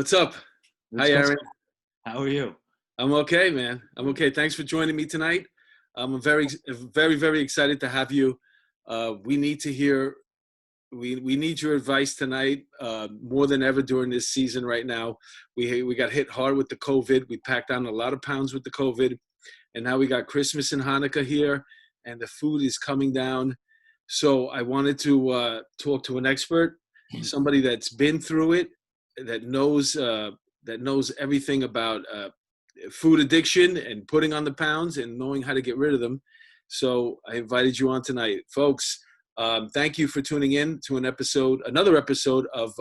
What's up? What's Hi, going Aaron. on? How are you? I'm okay, man. I'm okay. Thanks for joining me tonight. I'm very excited to have you. We need to hear. We need your advice tonight more than ever during this season right now. We got hit hard with the COVID. We packed on a lot of pounds with the COVID, and now we got Christmas and Hanukkah here, and the food is coming down. So I wanted to talk to an expert, somebody that's been through it, that knows everything about food addiction and putting on the pounds and knowing how to get rid of them. So I invited you on tonight, folks. Thank you for tuning in to another episode of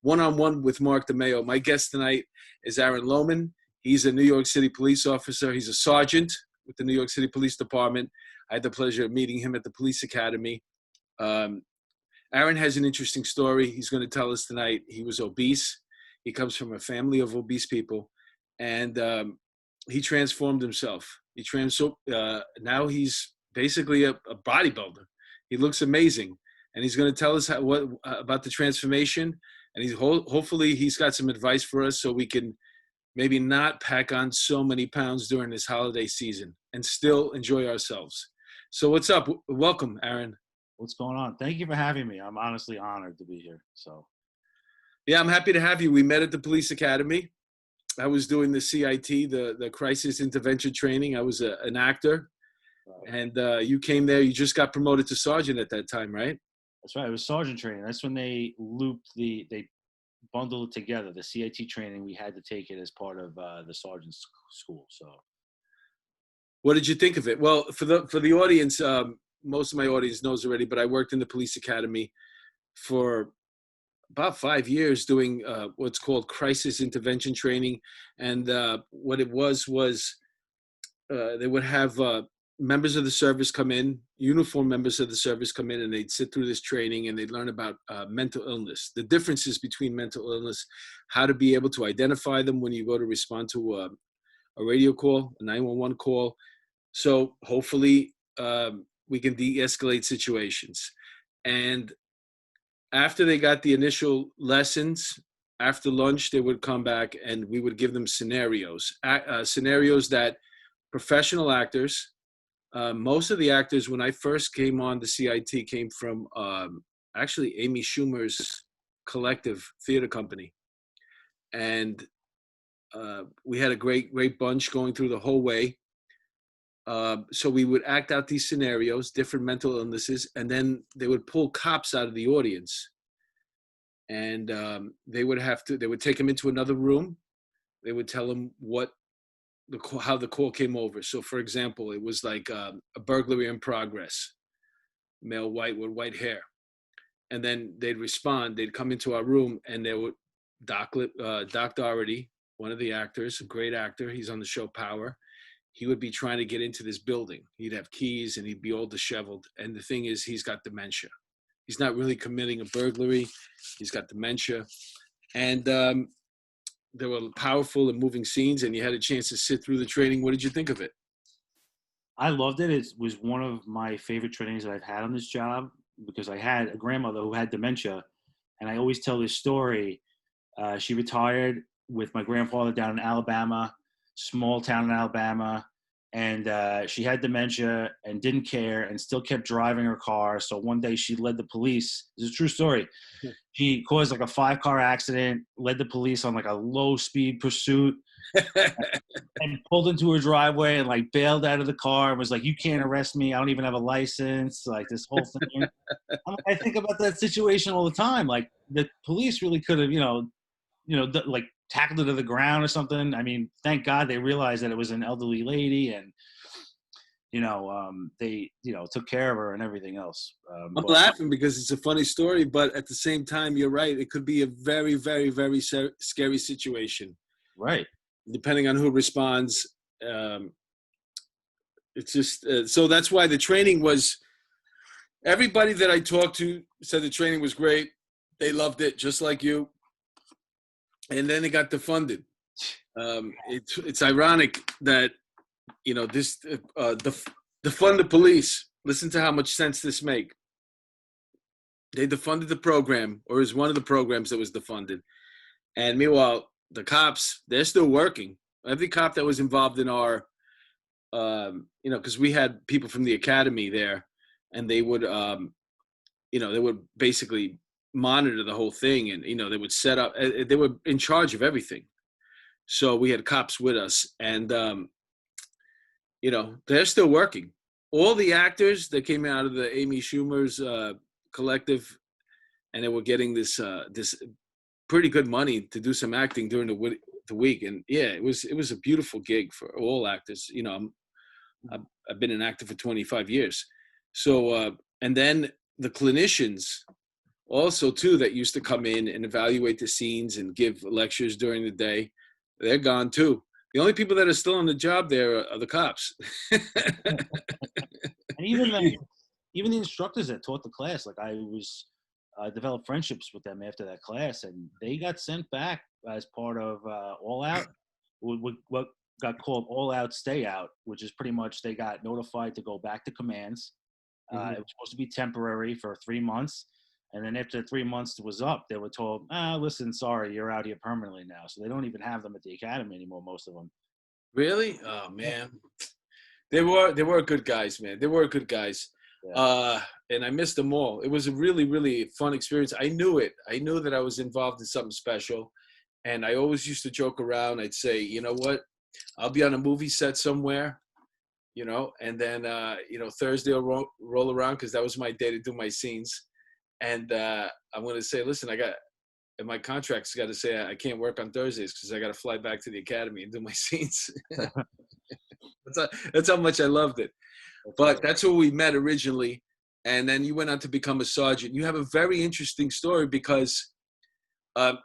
One-on-One with Mark DeMeo. My guest tonight is Aaron Lohman. He's a New York City police officer. He's a sergeant with the New York City Police Department. I had the pleasure of meeting him at the police academy. Aaron has an interesting story. He's going to tell us tonight. He was obese. He comes from a family of obese people, and he transformed himself. Now he's basically a bodybuilder. He looks amazing, and he's going to tell us about the transformation. And hopefully he's got some advice for us so we can maybe not pack on so many pounds during this holiday season and still enjoy ourselves. So what's up? Welcome, Aaron. What's going on? Thank you for having me. I'm honestly honored to be here. Yeah, I'm happy to have you. We met at the police academy. I was doing the CIT, the crisis intervention training. I was an actor. And you came there. You just got promoted to sergeant at that time, right? That's right. It was sergeant training. That's when they they bundled it together. The CIT training, we had to take it as part of the sergeant's school. So, what did you think of it? Well, for the audience, most of my audience knows already, but I worked in the police academy for about 5 years doing what's called crisis intervention training. And what it was they would have members of the service come in, uniformed members of the service come in, and they'd sit through this training and they'd learn about mental illness, the differences between mental illness, how to be able to identify them when you go to respond to a radio call, a 911 call. So hopefully we can de-escalate situations. And after they got the initial lessons, after lunch, they would come back and we would give them scenarios that professional actors, most of the actors, when I first came on the CIT, came from actually Amy Schumer's collective theater company. And we had a great bunch going through the whole way. So we would act out these scenarios, different mental illnesses, and then they would pull cops out of the audience. And they would take them into another room. They would tell them how the call came over. So, for example, it was like a burglary in progress, male white with white hair. And then they'd respond. They'd come into our room, and they would, Doc Doherty, one of the actors, a great actor, he's on the show Power, he would be trying to get into this building. He'd have keys, and he'd be all disheveled. And the thing is, he's got dementia. He's not really committing a burglary. He's got dementia. And there were powerful and moving scenes, and you had a chance to sit through the training. What did you think of it? I loved it. It was one of my favorite trainings that I've had on this job because I had a grandmother who had dementia, and I always tell this story. She retired with my grandfather down in Alabama, small town in Alabama, and she had dementia and didn't care and still kept driving her car. So one day she led the police. This is a true story. She caused like a 5-car accident, led the police on like a low speed pursuit and pulled into her driveway and like bailed out of the car and was like, "You can't arrest me. I don't even have a license." Like this whole thing. I think about that situation all the time. Like the police really could have, like tackled her to the ground or something. I mean, thank God they realized that it was an elderly lady and, they, took care of her and everything else. I'm laughing because it's a funny story, but at the same time, you're right. It could be a very, very, very scary situation. Right. Depending on who responds. It's just, so that's why the training was, everybody that I talked to said the training was great. They loved it, just like you. And then it got defunded. It's ironic that, this defund the police. Listen to how much sense this make. They defunded the program, or is one of the programs that was defunded. And meanwhile, the cops, they're still working. Every cop that was involved in our, because we had people from the academy there, and they would, they would basically monitor the whole thing, and they would set up. They were in charge of everything. So we had cops with us, and they're still working. All the actors that came out of the Amy Schumer's collective, and they were getting this pretty good money to do some acting during the week. And yeah, it was a beautiful gig for all actors. I've been an actor for 25 years. So and then the clinicians also too that used to come in and evaluate the scenes and give lectures during the day, they're gone too. The only people that are still on the job there are the cops. And even the instructors that taught the class, like I developed friendships with them after that class, and they got sent back as part of All Out, what got called All Out Stay Out, which is pretty much they got notified to go back to commands. Mhm. It was supposed to be temporary for 3 months. And then after 3 months was up, they were told, listen, sorry, you're out here permanently now. So they don't even have them at the academy anymore, most of them. Really? Oh Yeah. man. They were good guys, man. They were good guys. Yeah. And I missed them all. It was a really, really fun experience. I knew it. I knew that I was involved in something special. And I always used to joke around. I'd say, you know what? I'll be on a movie set somewhere, and then, Thursday will roll around because that was my day to do my scenes. And I'm going to say, listen, and my contract's got to say I can't work on Thursdays because I got to fly back to the academy and do my scenes. That's how much I loved it. That's But awesome. that's where we met originally. And then you went on to become a sergeant. You have a very interesting story because, um,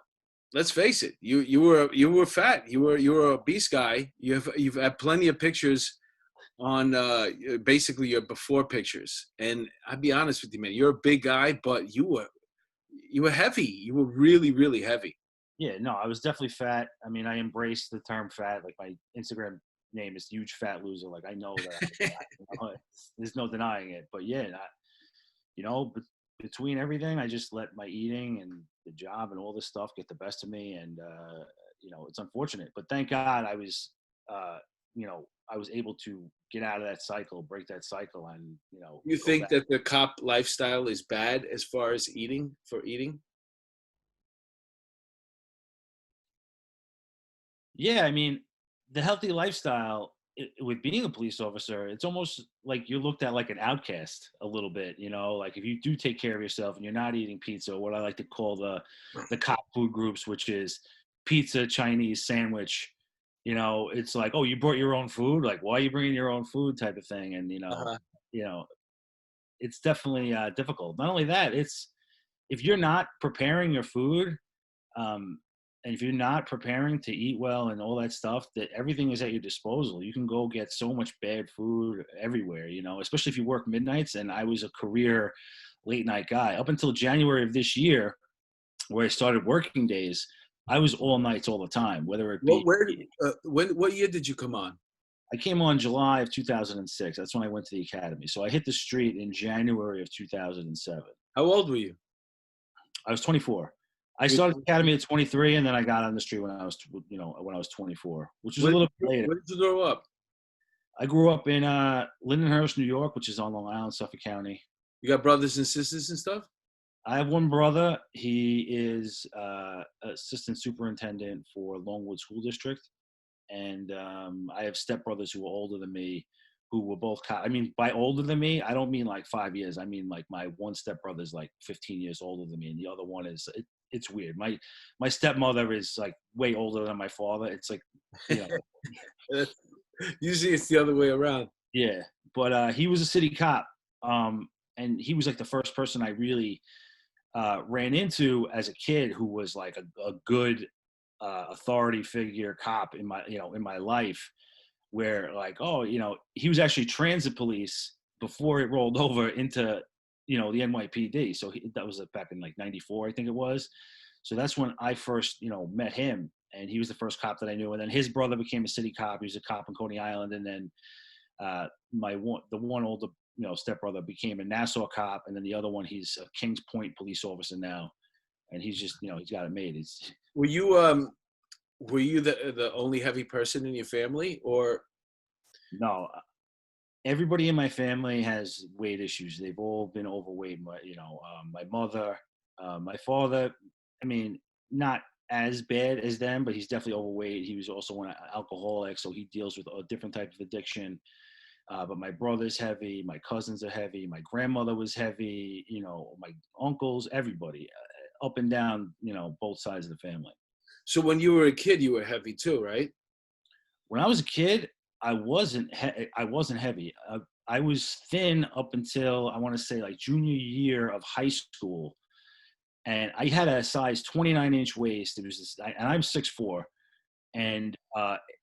let's face it, you were fat. You were a obese guy. You've had plenty of pictures on basically your before pictures. And I'll be honest with you, man, you're a big guy, but you were heavy. You were really, really heavy. Yeah, no, I was definitely fat. I mean, I embraced the term fat. Like my Instagram name is Huge Fat Loser. Like I know that I'm fat. There's no denying it. But yeah, between everything, I just let my eating and the job and all this stuff get the best of me. And, it's unfortunate. But thank God uh, I was able to get out of that cycle, break that cycle, and, You go think back. that the cop lifestyle is bad as far as eating? Yeah, I mean, the healthy lifestyle with being a police officer, it's almost like you're looked at like an outcast a little bit. Like if you do take care of yourself and you're not eating pizza, or what I like to call the cop food groups, which is pizza, Chinese, sandwich. It's like, oh, you brought your own food. Like, why are you bringing your own food, type of thing. And Uh-huh. you know, it's definitely difficult. Not only that, it's if you're not preparing your food, um, and if you're not preparing to eat well and all that stuff, that everything is at your disposal. You can go get so much bad food everywhere, especially if you work midnights. And I was a career late night guy up until January of this year, where I started working days. I was all nights all the time, whether it be, What year did you come on? I came on July of 2006. That's when I went to the academy. So I hit the street in January of 2007. How old were you? I was 24. I You- started the academy at 23, and then I got on the street when I was 24, which was a little bit later. Where did you grow up? I grew up in Lindenhurst, New York, which is on Long Island, Suffolk County. You got brothers and sisters and stuff? I have one brother. He is assistant superintendent for Longwood School District, and I have stepbrothers who are older than me, who were both. I mean, by older than me, I don't mean like 5 years. I mean like my one stepbrother is like 15 years older than me, and the other one is. It's weird. My stepmother is like way older than my father. It's like, you know, Usually it's the other way around. yeah. But he was a city cop, and he was like the first person I really ran into as a kid who was like a good authority figure cop in my life, where like, oh, he was actually transit police before it rolled over into, the NYPD. So that was back in like 94, I think it was. So that's when I first, met him, and he was the first cop that I knew. And then his brother became a city cop. He was a cop in Coney Island. And then the one older, stepbrother became a Nassau cop. And then the other one, he's a Kings Point police officer now. and he's just, he's got it made. It's Were you the only heavy person in your family, or no, everybody in my family has weight issues. They've all been overweight. My mother, my father. I mean, not as bad as them, but he's definitely overweight. He was also an alcoholic, so he deals with a different type of addiction. But my brother's heavy. My cousins are heavy. My grandmother was heavy. My uncles, everybody, up and down. Both sides of the family. so when you were a kid, you were heavy too, right? When I was a kid, I wasn't heavy. I was thin up until I want to say like junior year of high school, and I had a size 29-inch waist. It was and I'm 6'4", and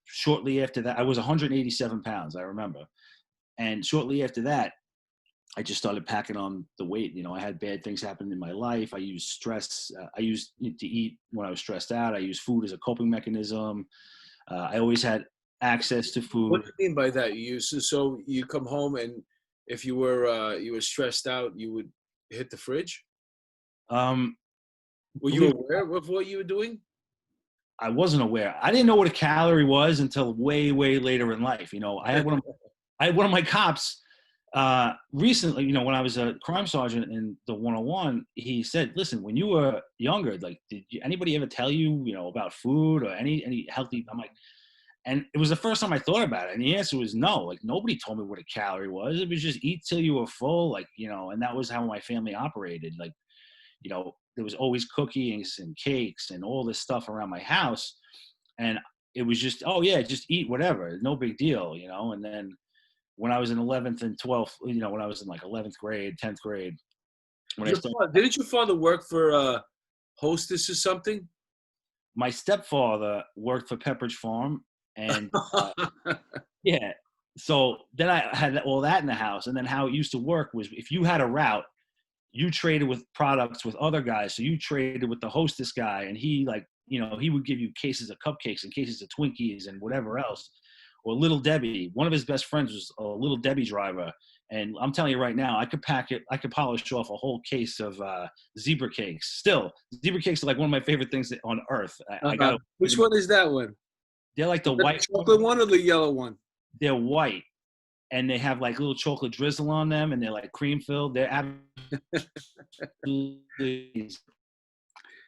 shortly after that, I was 187 pounds. I remember, and shortly after that, I just started packing on the weight. I had bad things happen in my life. I used stress. I used it to eat when I was stressed out. I used food as a coping mechanism. I always had access to What food. do you mean by that? So you come home, and if you were stressed out, you would hit the fridge? Um, Were you believe aware of what you were doing? I wasn't aware. I didn't know what a calorie was until way, way later in life. I had one of my cops recently. When I was a crime sergeant in the 101, he said, "Listen, when you were younger, like, anybody ever tell you, about food or any healthy?" I'm like, and it was the first time I thought about it, and the answer was no. Like, nobody told me what a calorie was. It was just eat till you were full, like, and that was how my family operated. Like, there was always cookies and cakes and all this stuff around my house. And it was just, oh yeah, just eat whatever. No big deal. And then when I was in 11th and 12th, when I was in like 11th grade, 10th grade, when I started, Didn't your father work for Hostess or something? my stepfather worked for Pepperidge Farm. And yeah, so then I had all that in the house. And then how it used to work was if you had a route, you traded with products with other guys. So you traded with the Hostess guy, and he he would give you cases of cupcakes and cases of Twinkies and whatever else. Or Little Debbie. One of his best friends was a Little Debbie driver. And I'm telling you right now, I could polish off a whole case of zebra cakes. Still, zebra cakes are like one of my favorite things on earth. I got Which one is that one? they're like the Is that white the chocolate one or the yellow one? they're white, and they have like little chocolate drizzle on them, and they're like cream filled. They're absolutely. You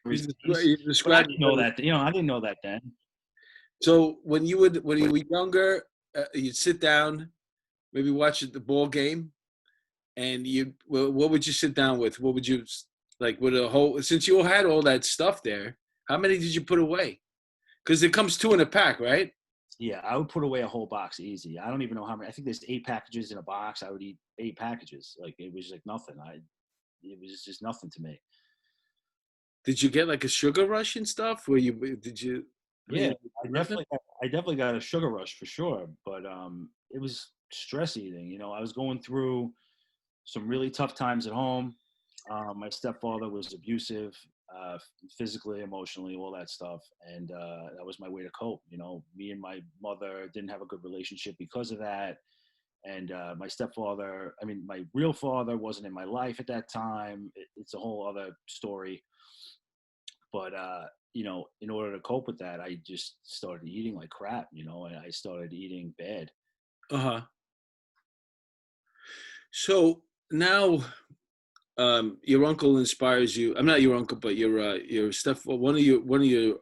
But I described didn't know that. I didn't know that then. So when you were younger, you'd sit down, maybe watch the ball game, and what would you sit down with? What would you like with a whole? Since you all had all that stuff there, how many did you put away? Because it comes two in a pack, right? Yeah, I would put away a whole box easy. I don't even know how many. I think there's 8 packages in a box. I would eat 8 packages. Like, it was like nothing. It was just nothing to me. Did you get like a sugar rush and stuff? Where you did you? I Yeah, mean, remember? I definitely got a sugar rush for sure. But it was stress eating. I was going through some really tough times at home. My stepfather was abusive, physically, emotionally, all that stuff, and that was my way to cope. Me and my mother didn't have a good relationship because of that, and my stepfather, I mean, my real father wasn't in my life at that time. It's a whole other story, but in order to cope with that, I just started eating like crap. And I started eating bad. Uh-huh. So now, your uncle inspires you. I'm not your uncle, but your step one of your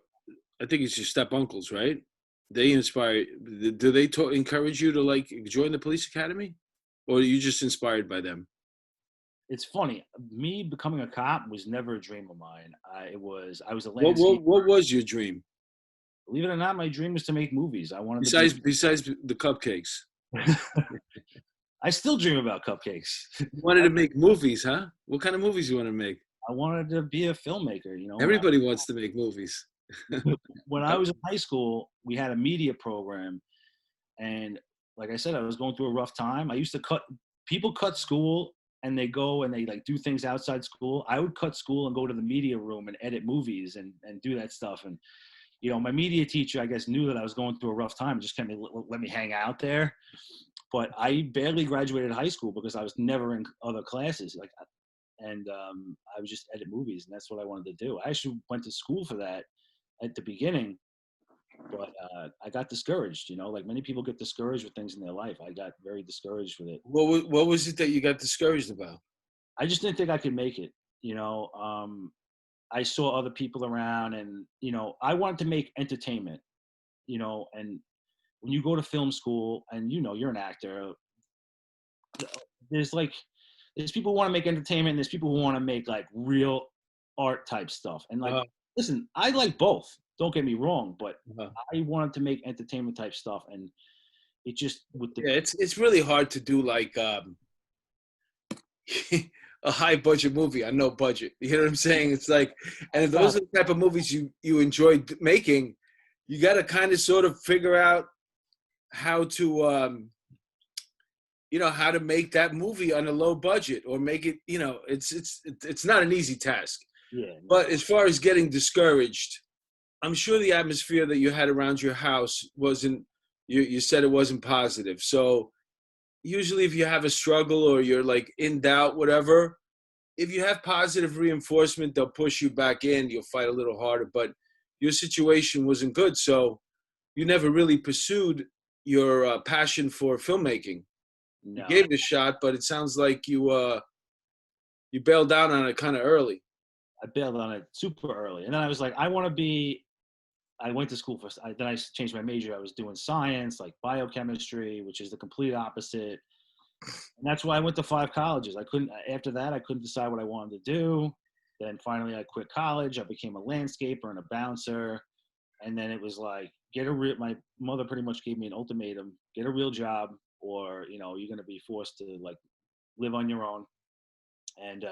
I think it's your step uncles, right? They inspire. Do they encourage you to like join the police academy, or are you just inspired by them? It's funny. Me becoming a cop was never a dream of mine. I was a What landscape. what what was your dream Believe it or not, my dream was to make movies. I wanted to be. besides the cupcakes? I still dream about cupcakes. You wanted to make movies, huh? What kind of movies you want to make? I wanted to be a filmmaker. Everybody wants to make movies. When I was in high school, we had a media program, and like I said, I was going through a rough time. I used to cut school, and they go and they like do things outside school. I would cut school and go to the media room and edit movies and do that stuff. And my media teacher, I guess, knew that I was going through a rough time, just kind of let me hang out there. But I barely graduated high school because I was never in other classes. Like, and I would just edit movies, and that's what I wanted to do. I actually went to school for that at the beginning, but I got discouraged. Like many people get discouraged with things in their life. I got very discouraged with it. What was it that you got discouraged about? I just didn't think I could make it. You know, I saw other people around, and I wanted to make entertainment. And when you go to film school, and you're an actor, there's like there's people who want to make entertainment, and there's people who want to make like real art type stuff. And like, Uh, listen, I like both. Don't get me wrong, but uh, I wanted to make entertainment type stuff, and it just with the yeah, it's really hard to do like a high budget movie on no budget. You know what I'm saying? It's like, and if those are the type of movies you enjoy making, you got to kind of sort of figure out how to how to make that movie on a low budget or make it. It's not an easy task. yeah, But as far as getting discouraged, I'm sure the atmosphere that you had around your house wasn't. You said it wasn't positive. So usually, if you have a struggle or you're like in doubt, whatever, if you have positive reinforcement, they'll push you back in. You'll fight a little harder. But your situation wasn't good, so you never really pursued your passion for filmmaking. You no, gave it a shot, but it sounds like you bailed out on it kind of early. I bailed on it super early, and then I was like, I want to be. I went to school then I changed my major. I was doing science, like biochemistry, which is the complete opposite. And that's why I went to 5 colleges. After that, I couldn't decide what I wanted to do. Then finally I quit college. I became a landscaper and a bouncer. And then it was like, my mother pretty much gave me an ultimatum, get a real job, or, you're going to be forced to like live on your own. And,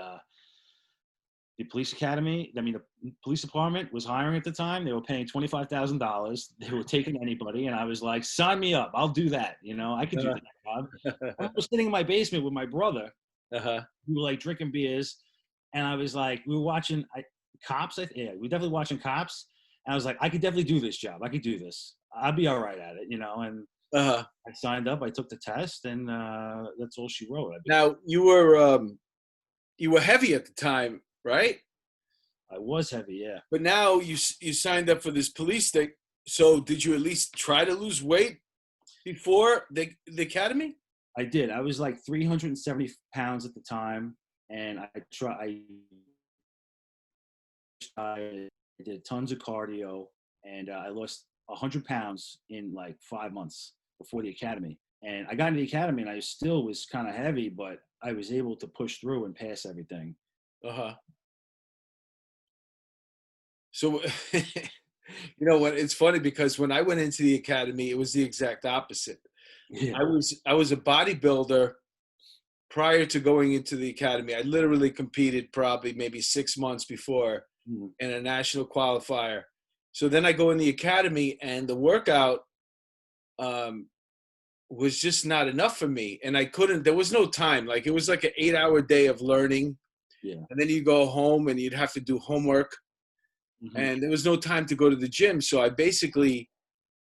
the police academy, the police department was hiring at the time. They were paying $25,000. They were taking anybody. And I was like, sign me up. I'll do that. I could do that job. I was sitting in my basement with my brother. Uh-huh. We were like drinking beers. And I was like, we were watching Cops. Yeah, we were definitely watching Cops. And I was like, I could definitely do this job. I could do this. I'll be all right at it, And Uh-huh. I signed up. I took the test, and that's all she wrote. Now you were heavy at the time, right? I was heavy, yeah. But now you signed up for this police thing. So did you at least try to lose weight before the academy? I did. I was like 370 pounds at the time, and I did tons of cardio, and I lost 100 pounds in like 5 months before the academy. And I got into the academy, and I still was kind of heavy, but I was able to push through and pass everything. Uh-huh. So, you know what? It's funny because when I went into the academy, it was the exact opposite. Yeah. I was a bodybuilder prior to going into the academy. I literally competed probably maybe 6 months before in a national qualifier. So then I go in the academy, and the workout was just not enough for me, and I couldn't. There was no time. Like it was like an 8-hour day of learning, Yeah. and then you go home and you'd have to do homework. And there was no time to go to the gym. So I basically,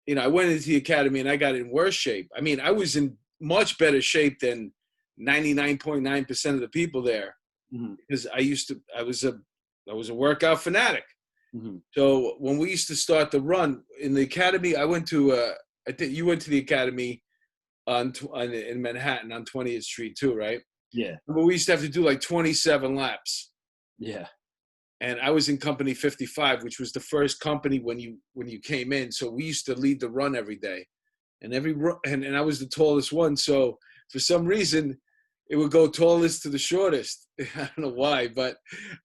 I went into the academy and I got in worse shape. I mean, I was in much better shape than 99.9% of the people there because I was a workout fanatic. So when we used to start the run in the academy, I think you went to the academy in Manhattan on 20th Street too, right? Yeah. But we used to have to do like 27 laps. Yeah. And I was in company 55, which was the first company when you came in. So we used to lead the run every day, and and I was the tallest one. So for some reason, it would go tallest to the shortest. I don't know why, but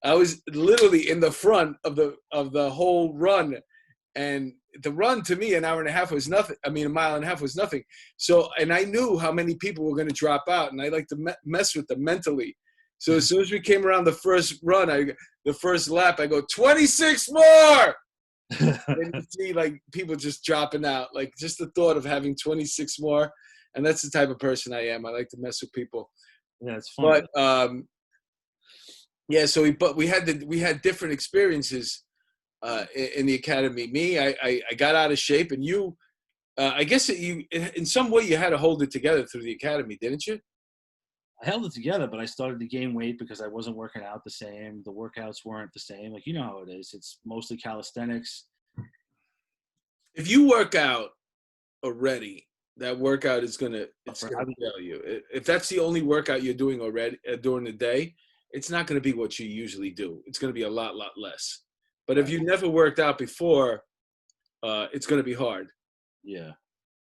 I was literally in the front of the whole run. And the run to me, an hour and a half was nothing. I mean, a mile and a half was nothing. So, and I knew how many people were going to drop out, and I like to mess with them mentally. So as soon as we came around the first the first lap, I go 26 more. And you see like people just dropping out, like just the thought of having 26 more. And that's the type of person I am. I like to mess with people. Yeah, it's fun. But yeah, so we had different experiences in the academy. Me, I got out of shape, and you, I guess in some way you had to hold it together through the academy, didn't you? I held it together, but I started to gain weight because I wasn't working out the same. The workouts weren't the same. Like, you know how it is. It's mostly calisthenics. If you work out already, that workout is it's For, I gonna was, fail you. If that's the only workout you're doing already during the day, it's not gonna be what you usually do. It's gonna be a lot less. But if right. you never worked out before, it's gonna be hard. Yeah.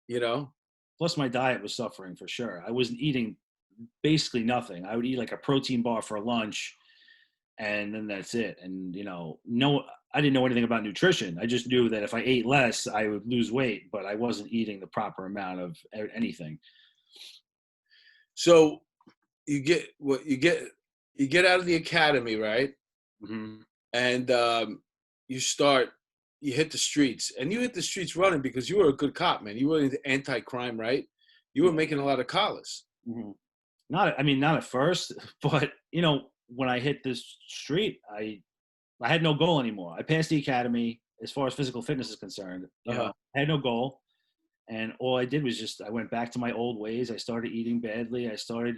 You know. Plus, my diet was suffering for sure. I wasn't eating basically nothing. I would eat like a protein bar for lunch, and then that's it. And no, I didn't know anything about nutrition. I just knew that if I ate less, I would lose weight, but I wasn't eating the proper amount of anything. So you get what you get out of the academy, right? Hmm. And you hit the streets, and you hit the streets running because you were a good cop, man. You were into anti-crime, right? You were Yeah. making a lot of collars. Hmm. I mean, not at first, but when I hit this street, I had no goal anymore. I passed the academy as far as physical fitness is concerned. Uh-huh. I had no goal. And all I did was I went back to my old ways. I started eating badly. I started,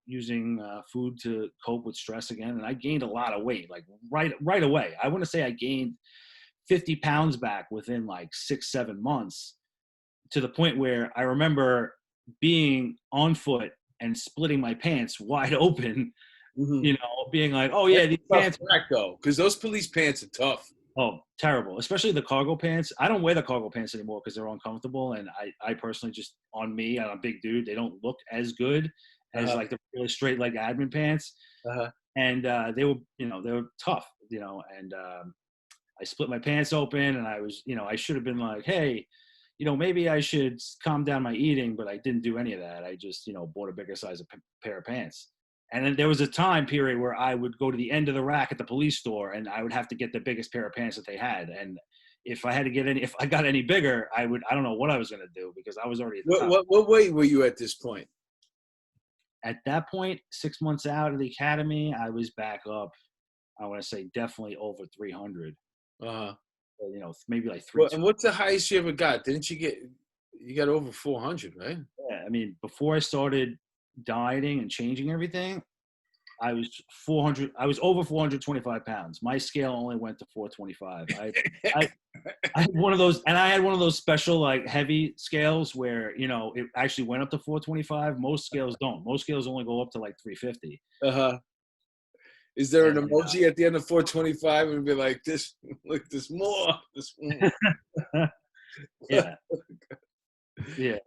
using food to cope with stress again. And I gained a lot of weight, like right away. I want to say I gained 50 pounds back within like 6, 7 months, to the point where I remember being on foot and splitting my pants wide open, Hmm. being like, oh That's yeah, these a tough pants. track, though, because those police pants are tough. Oh, terrible. Especially the cargo pants. I don't wear the cargo pants anymore because they're uncomfortable. And I personally just, on me, I'm a big dude, they don't look as good as Uh-huh. like the really straight leg admin pants. Uh-huh. And they were tough, and I split my pants open, and I should have been like, hey, maybe I should calm down my eating, but I didn't do any of that. I just, bought a bigger size of pair of pants. And then there was a time period where I would go to the end of the rack at the police store, and I would have to get the biggest pair of pants that they had. And if I got any bigger, I don't know what I was going to do because I was already at the top. What weight were you at this point? At that point, 6 months out of the academy, I was back up. I want to say definitely over 300. Uh-huh. Maybe like Well, and what's the highest you ever got? Didn't you got over 400, right? Yeah, I mean, before I started dieting and changing everything, I was 400. I was over 425 pounds. My scale only went to 425. I, I had one of those, and I had one of those special like heavy scales where it actually went up to 425. Most scales don't. Most scales only go up to like 350. Uh-huh. Is there an And emoji at the end of 425 and be like, this, look, there's more. This, yeah, yeah.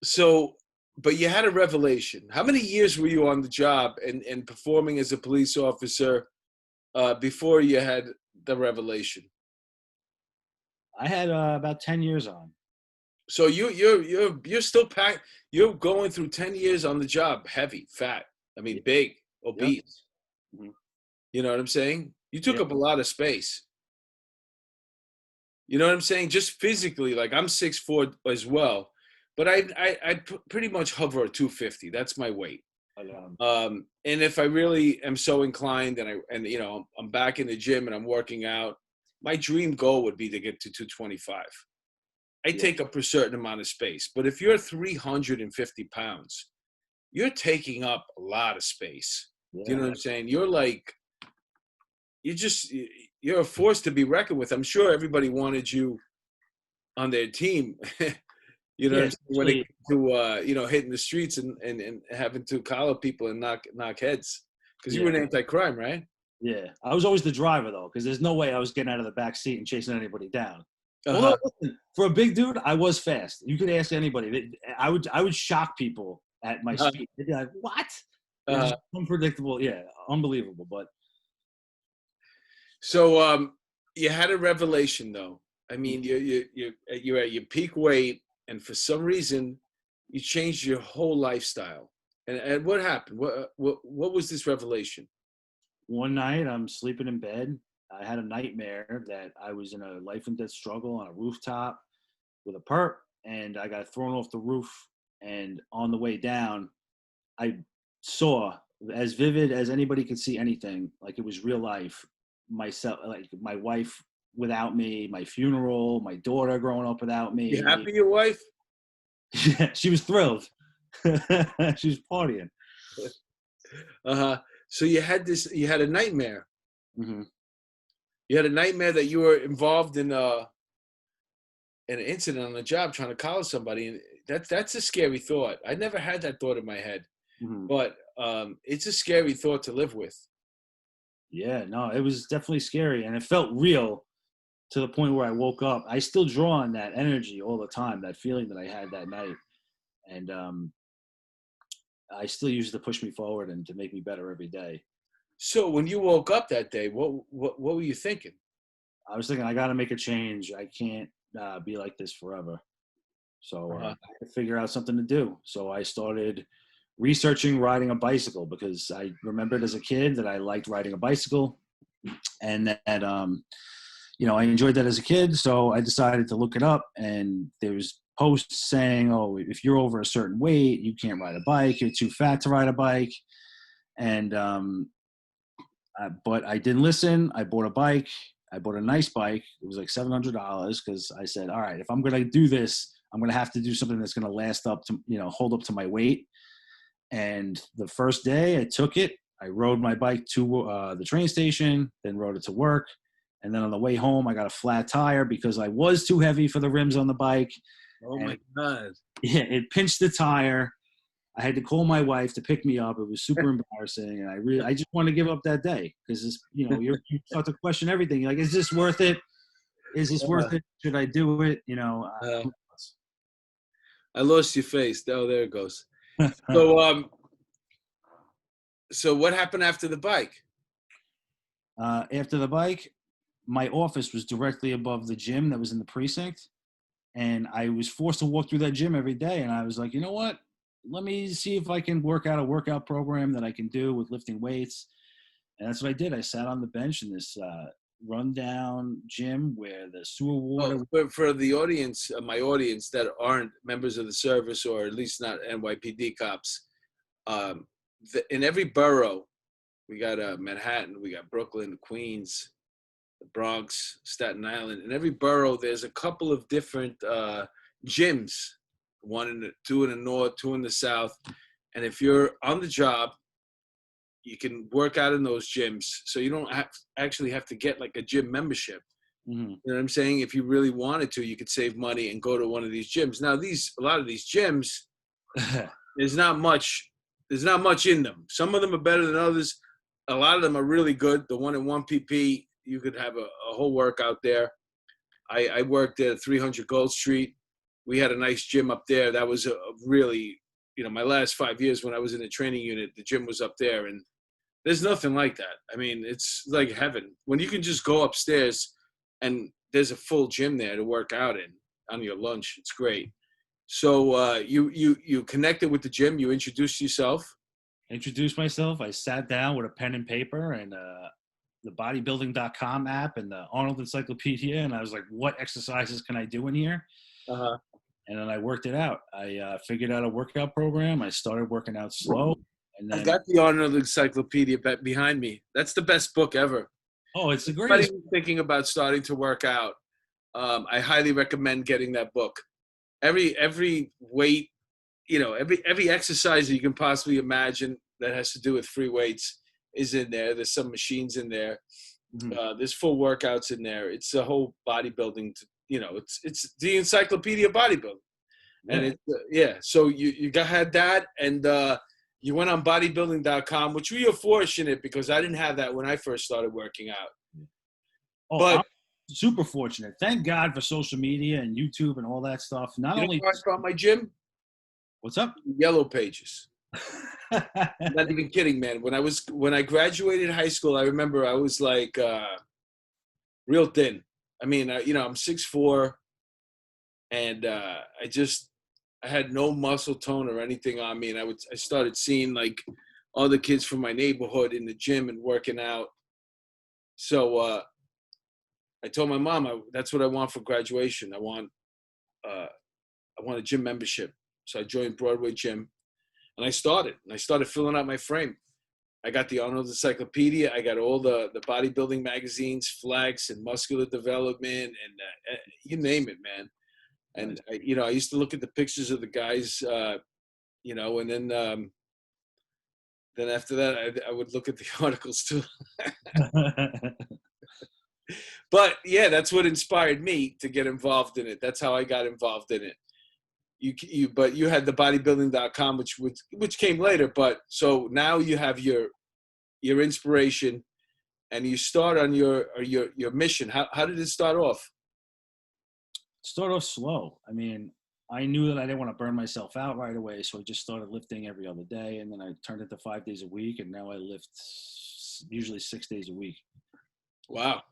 So, but you had a revelation. How many years were you on the job and performing as a police officer before you had the revelation? I had about 10 years on. So you're still packed. You're going through 10 years on the job, heavy, fat. I mean, Yeah. big, Yep. obese. Mhm. You know what I'm saying? You took Yep. up a lot of space. You know what I'm saying? Just physically, like I'm 6'4" as well, but pretty much hover at 250. That's my weight. But, And if I really am so inclined, and I'm back in the gym and I'm working out, my dream goal would be to get to 225. I yeah. take up a certain amount of space, but if you're 350 pounds, you're taking up a lot of space. Do you know Yeah. what I'm saying? You're a force to be reckoned with. I'm sure everybody wanted you on their team. You know what Yeah. I'm saying? When it Especially, came to hitting the streets and having to collar people and knock heads, because you were yeah. an anti-crime, right? Yeah, I was always the driver though, because there's no way I was getting out of the back seat and chasing anybody down. Although, Uh-huh. listen, for a big dude, I was fast. You could ask anybody. I would shock people at my Uh-huh. speed. They'd be like, "What?" It was Uh-huh. just unpredictable. Yeah, unbelievable. But So you had a revelation though. I mean, you're at your peak weight, and for some reason, you changed your whole lifestyle. And what happened? What was this revelation? one night, I'm sleeping in bed. I had a nightmare that I was in a life and death struggle on a rooftop with a perp, and I got thrown off the roof. And on the way down, I saw, as vivid as anybody could see anything, like it was real life, myself, like my wife without me, my funeral, my daughter growing up without You me. happy, your wife? Yeah, she was thrilled. She was partying. Uh-huh. So you had a nightmare. Hmm. You had a nightmare that you were involved in an incident on the job trying to collar somebody, and that's a scary thought. I never had that thought in my head, Hmm. but it's a scary thought to live with. Yeah, no, it was definitely scary, and it felt real to the point where I woke up. I still draw on that energy all the time, that feeling that I had that night, and I still use it to push me forward and to make me better every day. So when you woke up that day, what were you thinking? I was thinking I got to make a change. I can't be like this forever. So Uh-huh. I had to figure out something to do. So I started researching riding a bicycle because I remembered as a kid that I liked riding a bicycle, and that I enjoyed that as a kid. So I decided to look it up, and there was posts saying, "Oh, if you're over a certain weight, you can't ride a bike. You're too fat to ride a bike." And but I didn't listen. I bought a bike. I bought a nice bike. It was like $700 because I said, all right, if I'm going to do this, I'm going to have to do something that's going to last up to, hold up to my weight. And the first day I took it, I rode my bike to the train station, then rode it to work. And then on the way home, I got a flat tire because I was too heavy for the rims on the bike. Oh And my God. yeah, it pinched the tire. I had to call my wife to pick me up. It was super embarrassing, and I just wanted to give up that day because you start to question everything. You're like, is this worth it? Is this Uh, worth it? Should I do it? uh, I lost your face. Oh, there it goes. So so what happened after the bike? After the bike, my office was directly above the gym that was in the precinct, and I was forced to walk through that gym every day. And I was like, you know what? Let me see if I can work out a workout program that I can do with lifting weights. And that's what I did. I sat on the bench in this rundown gym where the sewer Well, water. for the audience, my audience that aren't members of the service or at least not NYPD cops, um, in every borough, we got Manhattan, we got Brooklyn, Queens, the Bronx, Staten Island. In every borough, there's a couple of different gyms, two in the north, two in the south. And if you're on the job, you can work out in those gyms. So you don't actually have to get like a gym membership. Mm-hmm. You know what I'm saying? If you really wanted to, you could save money and go to one of these gyms. Now, a lot of these gyms, there's not much, there's not much in them. Some of them are better than others. A lot of them are really good. The one in 1PP, you could have a whole workout there. I worked at 300 Gold Street. We had a nice gym up there. That was a really, my last 5 years when I was in the training unit, the gym was up there, and there's nothing like that. I mean, it's like heaven when you can just go upstairs and there's a full gym there to work out in on your lunch. It's great. So you connected with the gym. You introduced yourself. Introduced myself. I sat down with a pen and paper and the bodybuilding.com app and the Arnold Encyclopedia. And I was like, what exercises can I do in here? Uh-huh. And then I worked it out. I figured out a workout program. I started working out slow. And I've then, got the Arnold Encyclopedia behind me. That's the best book ever. oh, it's the Anybody greatest. who's thinking about starting to work out, I highly recommend getting that book. Every weight, every exercise you can possibly imagine that has to do with free weights is in there. There's some machines in there. Mhm. There's full workouts in there. It's a whole bodybuilding. It's the encyclopedia of bodybuilding, and Yeah. yeah. So had that, and you went on bodybuilding.com, which we are fortunate because I didn't have that when I first started working out. Oh, I'm But super fortunate. Thank God for social media and YouTube and all that stuff. Not you know only, how I found my gym? what's up? Yellow Pages. I'm not even kidding, man. When I graduated high school, I remember I was like real thin. I mean, I'm 6'4", and I had no muscle tone or anything on me, and I started seeing like all the kids from my neighborhood in the gym and working out. So I told my mom that's what I want for graduation. I want a gym membership. So I joined Broadway Gym, and I started filling out my frame. I got the Arnold Encyclopedia. I got all the bodybuilding magazines, Flex and Muscular Development, and you name it, man. And Nice. I used to look at the pictures of the guys, and then Then after that, I would look at the articles too. But yeah, that's what inspired me to get involved in it. That's how I got involved in it. But you had the bodybuilding.com, which came later. But so now you have your inspiration, and you start on your mission. How did it start off? Start off slow. I mean, I knew that I didn't want to burn myself out right away, so I just started lifting every other day, and then I turned it to 5 days a week, and now I lift usually 6 days a week. Wow,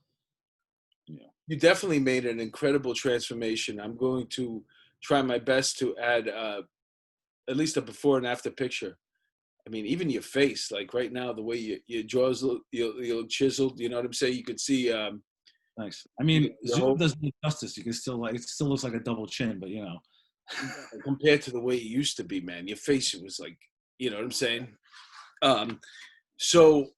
Yeah. you definitely made an incredible transformation. I'm going to try my best to add at least a before and after picture. I mean, even your face, like right now, the way your jaws look, you look chiseled. You know what I'm saying? You could see Thanks. I mean, your Zoom whole doesn't do justice. You can still like it still looks like a double chin, but you know. compared to the way it used to be, man. Your face, it was like, you know what I'm saying? Um, so,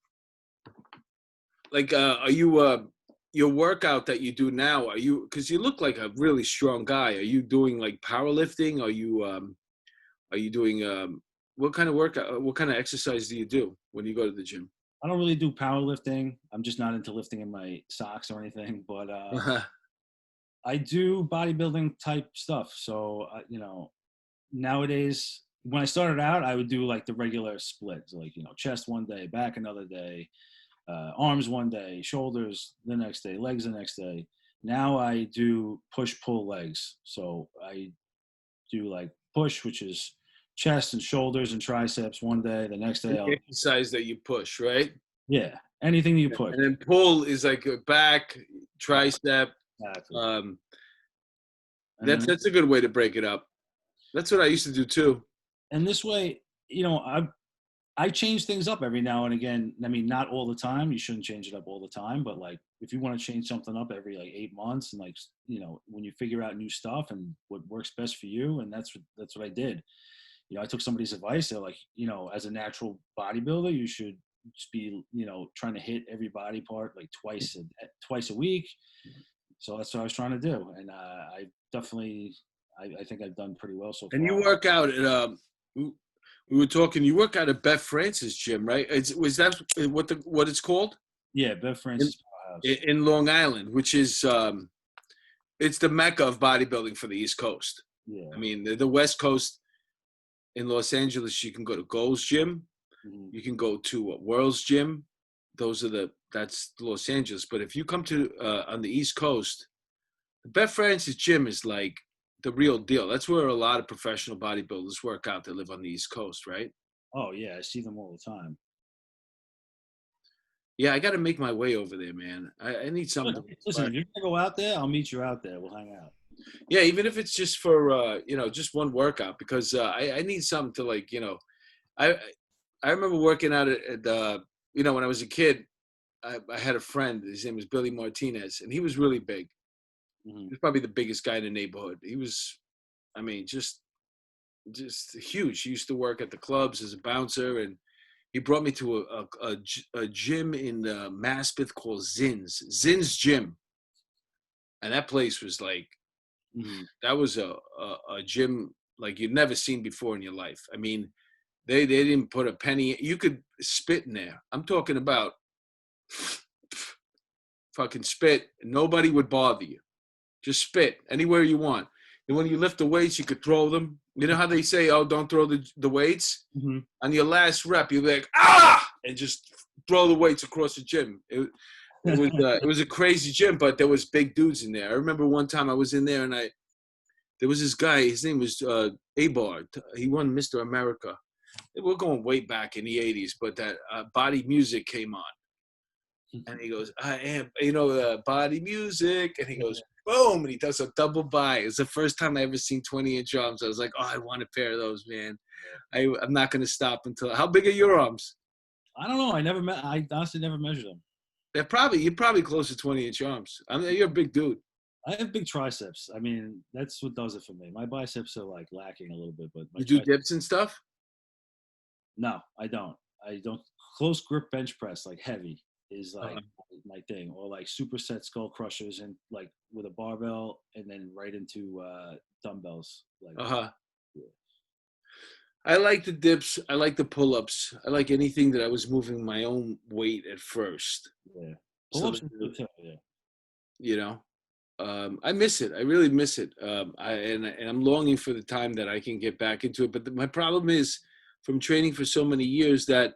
like, are you your workout that you do now? Are you because you look like a really strong guy? Are you doing like powerlifting? Are you doing what kind of workout? What kind of exercise do you do when you go to the gym? I don't really do powerlifting. I'm just not into lifting in my socks or anything, but I do bodybuilding type stuff. So you know, nowadays when I started out, I would do like the regular splits, like you know, chest one day, back another day, arms one day, shoulders the next day, legs the next day. Now I do push pull legs. So I do like push, which is chest and shoulders and triceps one day. The next day Any I'll exercise that you push, right? yeah anything you push. And then pull is like a back, tricep. Exactly. Um, And then that's a good way to break it up. That's what I used to do too. and this way, you know, I change things up every now and again. I mean, not all the time. You shouldn't change it up all the time, but like if you want to change something up every like 8 months, and like you know, when you figure out new stuff and what works best for you, and that's what I did. You know, I took somebody's advice. They're like, you know, as a natural bodybuilder, you should just be, you know, trying to hit every body part like twice a week. So that's what I was trying to do, and I definitely, I think I've done pretty well so And you far. work out at we were talking. You work out at Beth Francis gym, right? Was that what it's called Yeah, Bev in, Francis Powerhouse. in Long Island, which is it's the mecca of bodybuilding for the East Coast. I Yeah. mean, the West Coast in Los Angeles, you can go to Gold's Gym, Mhm. you can go to World's Gym. That's Los Angeles. But if you come to on the East Coast, the Beth Francis gym is like the real deal. That's where a lot of professional bodybuilders work out that live on the East Coast, right? Oh yeah, I see them all the time. Yeah, I got to make my way over there, man. I need something Good. to Listen, inspire. if you're gonna go out there, I'll meet you out there. We'll hang out. Yeah, even if it's just for just one workout, because I need something to like, I I remember working out at when I was a kid. I had a friend. His name was Billy Martinez, and he was really big. Hmm. He was probably the biggest guy in the neighborhood. He was, I mean, just huge. He used to work at the clubs as a bouncer, and he brought me to a gym in Maspeth called Zin's Gym, and that place was like Hmm. that was a gym like you'd never seen before in your life. I mean, they didn't put a penny. You could spit in there. I'm talking about fucking spit. Nobody would bother you. Just spit anywhere you want. And when you lift the weights, you could throw them. You know how they say, "Oh, don't throw the weights." Hmm. On your last rep, you'll be like, "Ah!" and just throw the weights across the gym. It was a crazy gym, but there was big dudes in there. I remember one time I was in there, and there was this guy. His name was Abar. He won Mr. America. We're going way back in the '80s, but that Body Music came on, and he goes, "I am, Body Music," and he goes, "Boom!" and he does a double by. It's the first time I ever seen 20-inch arms. I was like, "Oh, I want a pair of those, man." I'm not gonna stop until. How big are your arms? I don't know. I never met. I honestly never measured them. You're probably close to 20-inch arms. I mean, you're a big dude. I have big triceps. I mean, that's what does it for me. My biceps are like lacking a little bit, but my You do triceps. dips and stuff. No, I don't. I don't. Close grip bench press, like heavy, is like Uh-huh. my thing, or like superset skull crushers and like with a barbell and then right into dumbbells. Like Uh-huh. yeah. I like the dips. I like the pull-ups. I like anything that I was moving my own weight at first. Yeah. So Pull-ups that, is good too. Yeah. you know, I miss it. I really miss it. And I'm longing for the time that I can get back into it. But my problem is, from training for so many years, that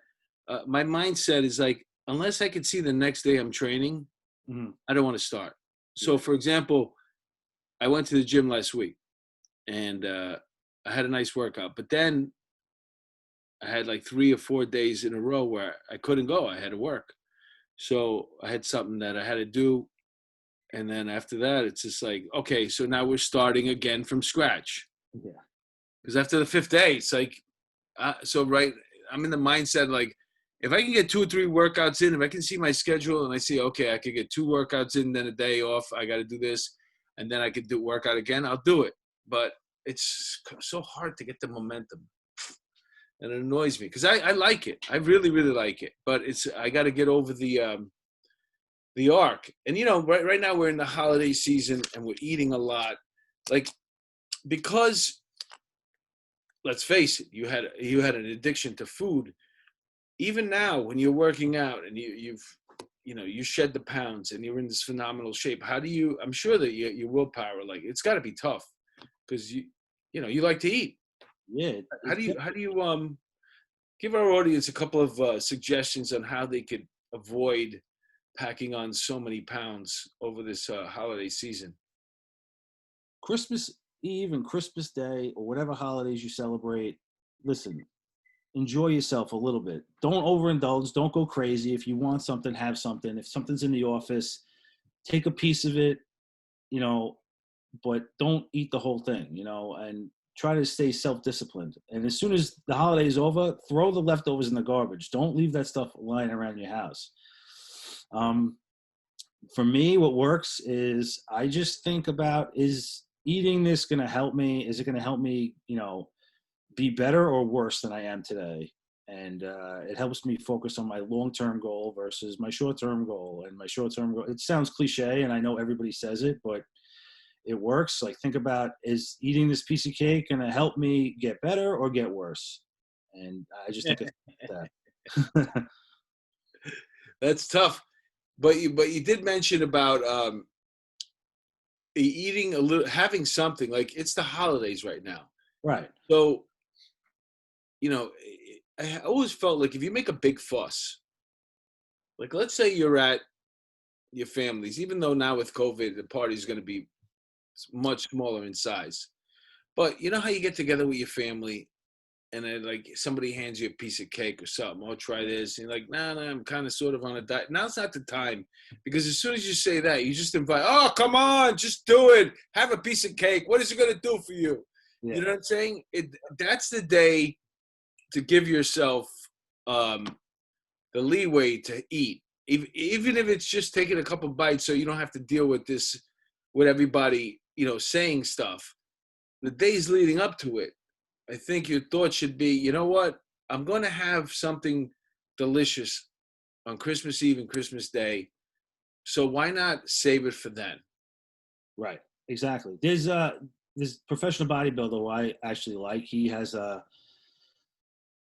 my mindset is like, unless I can see the next day I'm training, Mhm. I don't want to start. So, Yeah. for example, I went to the gym last week, and I had a nice workout. But then I had like 3 or 4 days in a row where I couldn't go. I had to work. So I had something that I had to do. And then after that, it's just like, okay, so now we're starting again from scratch. Yeah. Because after the fifth day, it's like, right, I'm in the mindset like, if I can get 2 or 3 workouts in, if I can see my schedule and I see, okay, I could get 2 workouts in, then a day off, I got to do this, and then I could do workout again, I'll do it. But it's so hard to get the momentum. And it annoys me because I like it. I really, really like it. But I got to get over the arc. And right now we're in the holiday season and we're eating a lot. Like, because let's face it, you had an addiction to food. Even now, when you're working out and you shed the pounds and you're in this phenomenal shape, how do you? I'm sure that your willpower, like, it's got to be tough because you like to eat. Yeah. How do you give our audience a couple of suggestions on how they could avoid packing on so many pounds over this holiday season? Christmas Eve and Christmas Day or whatever holidays you celebrate, listen, enjoy yourself a little bit. Don't overindulge. Don't go crazy. If you want something, have something. If something's in the office, take a piece of it, you know, but don't eat the whole thing, and try to stay self-disciplined. And as soon as the holiday is over, throw the leftovers in the garbage. Don't leave that stuff lying around your house. Um, for me, what works is I just think about, is eating this going to help me? Is it going to help me, be better or worse than I am today? And it helps me focus on my long-term goal versus my short-term goal. And my short-term goal, it sounds cliche, and I know everybody says it, but it works. Like, think about, is eating this piece of cake going to help me get better or get worse? And I just think of that. That's tough. But you did mention about eating a little, having something. Like, it's the holidays right now. Right. So, I always felt like if you make a big fuss, like, let's say you're at your family's, even though now with COVID, the party's going to be much smaller in size. But you know how you get together with your family and then, like, somebody hands you a piece of cake or something, oh, try this. And you're like, nah, I'm kind of sort of on a diet. Now's not the time, because as soon as you say that, you just invite, oh, come on, just do it. Have a piece of cake. What is it going to do for you? You Yeah. know what I'm saying? That's the day to give yourself um, the leeway to eat, even if it's just taking a couple bites, so you don't have to deal with this, with everybody, saying stuff. The days leading up to it, I think your thought should be, you know what? I'm going to have something delicious on Christmas Eve and Christmas Day. So why not save it for then? Right. Exactly. There's professional bodybuilder who I actually like.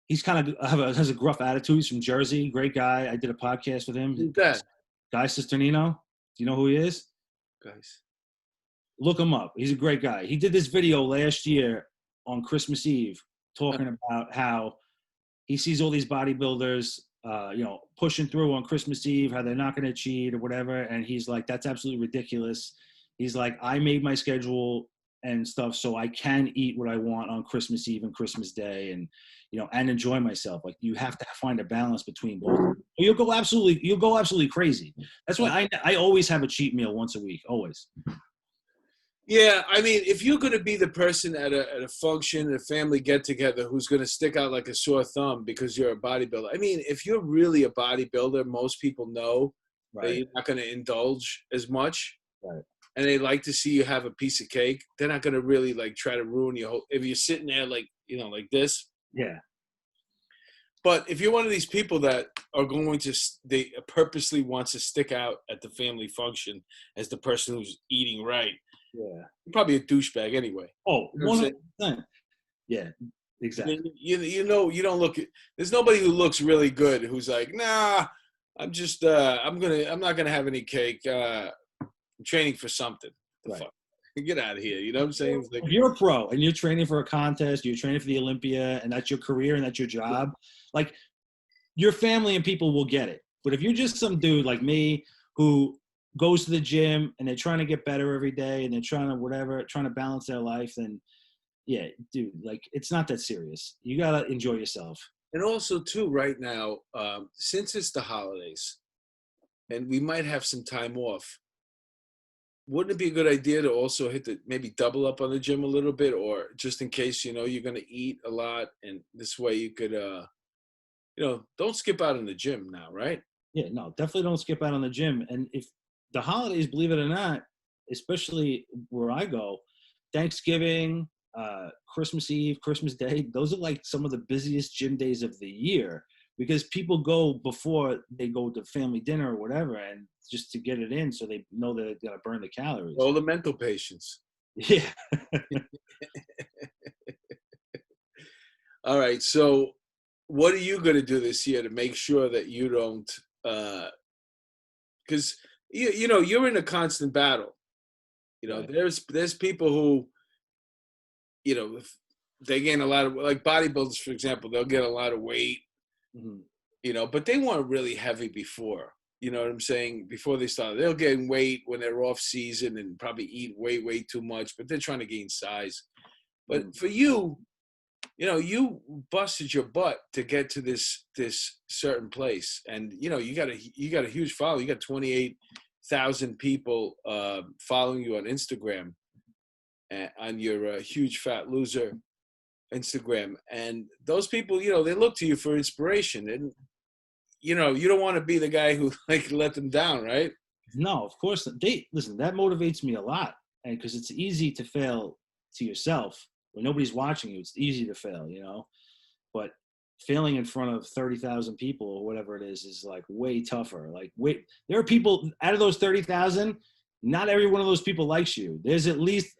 He's kind of has a gruff attitude. He's from Jersey. Great guy. I did a podcast with him. Who's that, Guy Cisternino. Do you know who he is? guys? Look him up. He's a great guy. He did this video last year on Christmas Eve talking about how he sees all these bodybuilders, pushing through on Christmas Eve, how they're not going to cheat or whatever. And he's like, that's absolutely ridiculous. He's like, I made my schedule and stuff so I can eat what I want on Christmas Eve and Christmas Day, and enjoy myself. Like, you have to find a balance between both. You'll go absolutely crazy. That's why I always have a cheat meal once a week, always. Yeah, I mean, if you're going to be the person at a function, a family get together, who's going to stick out like a sore thumb because you're a bodybuilder. I mean, if you're really a bodybuilder, most people know that Right. you're not going to indulge as much, Right. and they like to see you have a piece of cake. They're not going to really, like, try to ruin your whole. If you're sitting there like, like this. Yeah. But if you're one of these people that are going to, they purposely wants to stick out at the family function as the person who's eating right, Yeah. you're probably a douchebag anyway. Oh, You know what I'm saying? 100%. Yeah. Exactly. You don't look. There's nobody who looks really good who's like, nah, I'm not gonna have any cake. I'm training for something. The Right. fuck, get out of here. You know what I'm saying? It's like, If you're a pro and you're training for a contest, you're training for the Olympia, and that's your career and that's your job, like your family and people will get it. But if you're just some dude like me who goes to the gym and they're trying to get better every day and they're trying to whatever, trying to balance their life, then yeah, dude, like it's not that serious. You gotta enjoy yourself. and also too, right now, since it's the holidays and we might have some time off, wouldn't it be a good idea to also maybe double up on the gym a little bit, or just in case you're going to eat a lot, and this way you could don't skip out on the gym now, right? Yeah, no, definitely don't skip out on the gym. And if the holidays, believe it or not, especially where I go, Thanksgiving, Christmas Eve, Christmas Day, those are like some of the busiest gym days of the year because people go before they go to family dinner or whatever, and just to get it in so they know that they're gonna burn the calories. All the mental patients. Yeah. All right, so what are you going to do this year to make sure that you don't because you're in a constant battle. Right. There's people who, if they gain a lot of, like bodybuilders, for example, they'll get a lot of weight, Mhm. but they weren't really heavy before. You know what I'm saying? Before they started, they'll gain weight when they're off season and probably eat way too much, but they're trying to gain size. But for you, you busted your butt to get to this certain place, and you got a huge follow. You got 28,000 people following you on Instagram, on your huge fat loser Instagram, and those people, they look to you for inspiration, and you don't want to be the guy who like let them down, right? No, of course they listen. That motivates me a lot, and because it's easy to fail to yourself when nobody's watching you. It's easy to fail. But failing in front of 30,000 people or whatever it is like way tougher. Like, wait, there are people out of those 30,000. Not every one of those people likes you. There's at least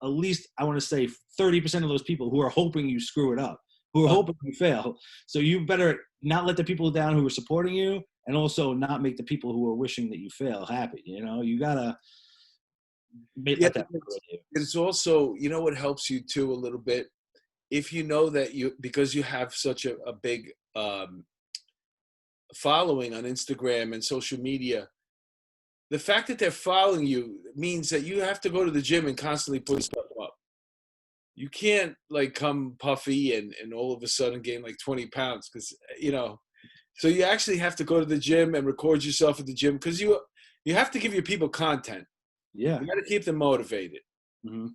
I want to say 30% of those people who are hoping you screw it up, who are hoping you fail. So you better not let the people down who are supporting you, and also not make the people who are wishing that you fail happy. You gotta Yeah, let that but motivate you. it's also, what helps you too a little bit, if you know that because you have such a big following on Instagram and social media, the fact that they're following you means that you have to go to the gym and constantly put stuff up. You can't like come puffy and all of a sudden gain like 20 pounds because so you actually have to go to the gym and record yourself at the gym because you have to give your people content. Yeah. You got to keep them motivated. Mm-hmm.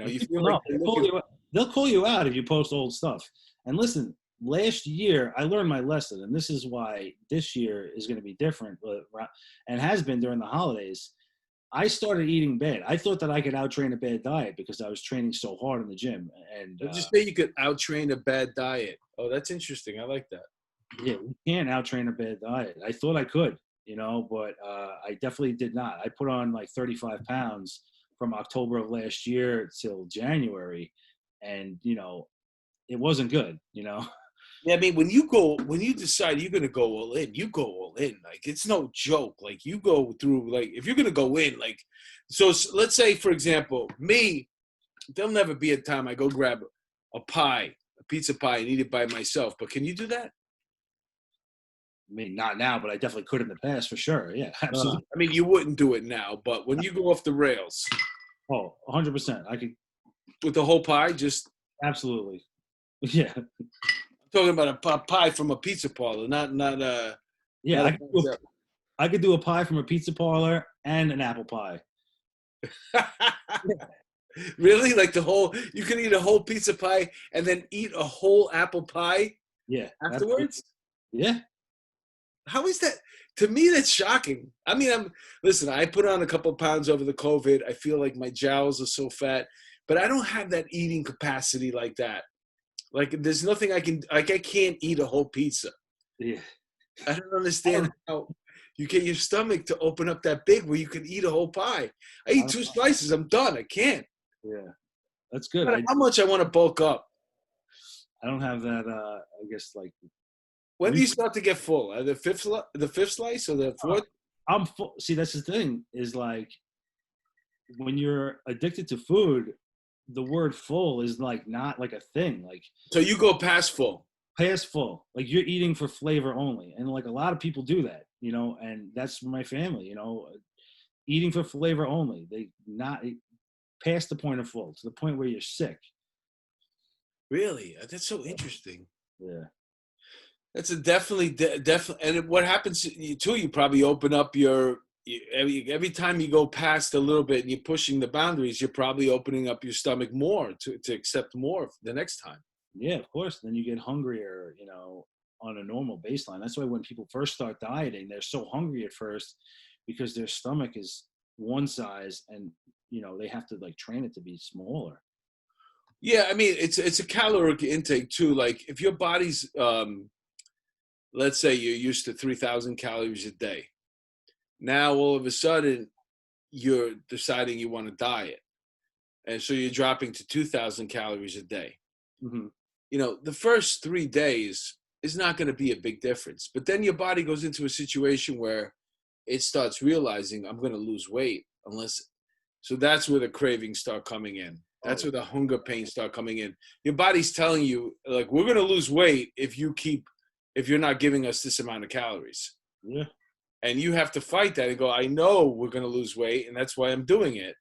And You people feel like know they're looking. they'll call you out if you post old stuff. And listen, last year I learned my lesson, and this is why this year is going to be different, and has been during the holidays. I started eating bad. I thought that I could outtrain a bad diet because I was training so hard in the gym. And Would you say you could outtrain a bad diet? Oh, that's interesting. I like that. yeah, we can't outtrain a bad diet. I thought I could, but I definitely did not. I put on like 35 pounds from October of last year till January, and it wasn't good. Yeah, I mean, when you decide you're gonna go all in, you go all in. Like it's no joke. Like you go through. Like if you're gonna go in, like so. Let's say, for example, me, there'll never be a time I go grab a pie, a pizza pie, and eat it by myself. But can you do that? I mean, not now, but I definitely could in the past for sure. Yeah, absolutely. I mean, you wouldn't do it now, but when you go off the rails Oh, 100%. I could with the whole pie, just absolutely. Yeah, talking about a pie from a pizza parlor, not yeah. not a I could do a pie from a pizza parlor and an apple pie. Really? Like you can eat a whole pizza pie and then eat a whole apple pie Yeah, absolutely. afterwards? Yeah, How is that? To me, that's shocking. I mean, listen, I put on a couple pounds over the COVID. I feel like my jowls are so fat, but I don't have that eating capacity like that. Like, there's nothing I can't eat a whole pizza. yeah. I don't understand how you get your stomach to open up that big where you can eat a whole pie. I eat two slices, I'm done. I can't. Yeah, that's good. No matter how much I want to bulk up. I don't have that. I guess like When do re- you start to get full? The fifth slice or the fourth? I'm full. See, that's the thing is like when you're addicted to food, the word full is like not like a thing. Like So you go past full. past full, like you're eating for flavor only, and like a lot of people do that, and that's my family, eating for flavor only. They not past the point of full to the point where you're sick. Really? That's so interesting. Yeah. That's a definitely. And what happens to you too? You probably open up every time you go past a little bit and you're pushing the boundaries. You're probably opening up your stomach more to accept more the next time. Yeah, of course. Then you get hungrier, on a normal baseline. That's why when people first start dieting, they're so hungry at first because their stomach is one size and, they have to like train it to be smaller. Yeah, I mean it's a caloric intake too. Like if your body's let's say you're used to 3,000 calories a day. Now all of a sudden you're deciding you want to diet, and so you're dropping to 2,000 calories a day. Hmm. The first 3 days is not going to be a big difference. But then your body goes into a situation where it starts realizing I'm going to lose weight unless. So that's where the cravings start coming in. That's Oh, where the hunger pains start coming in. Your body's telling you, like, we're going to lose weight if you're not giving us this amount of calories. yeah. And you have to fight that and go, I know we're going to lose weight, and that's why I'm doing it.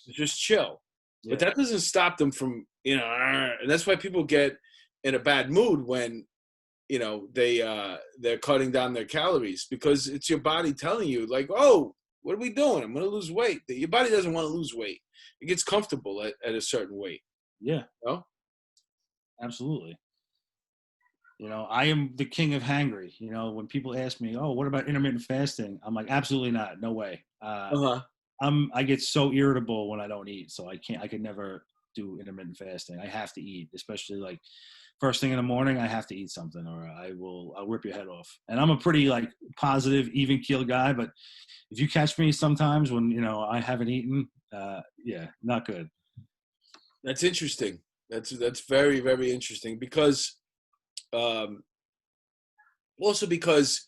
Just chill. But Yeah. that doesn't stop them from, and that's why people get in a bad mood when, they're cutting down their calories, because it's your body telling you like, oh, what are we doing? I'm going to lose weight. Your body doesn't want to lose weight. It gets comfortable at a certain weight. Yeah, You know? absolutely. I am the king of hangry. When people ask me, "Oh, what about intermittent fasting?" I'm like, absolutely not. No way. Uh-huh. I get so irritable when I don't eat, so I can't. I could never do intermittent fasting. I have to eat, especially like first thing in the morning. I have to eat something, or I'll rip your head off. And I'm a pretty like positive, even keel guy. But if you catch me sometimes when I haven't eaten, yeah, not good. That's interesting. That's very, very interesting because um, also because